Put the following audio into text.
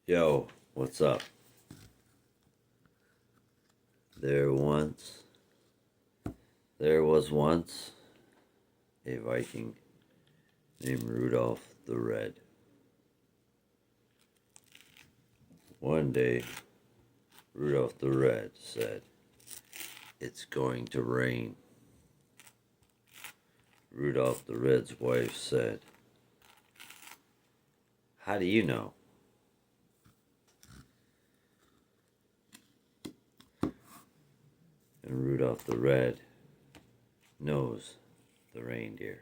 Yo, what's up? There once, there was once a Viking named Rudolph the Red. One day, Rudolph the Red said, "It's going to rain." Rudolph the Red's wife said, "How do you know?" And Rudolph the Red knows the reindeer.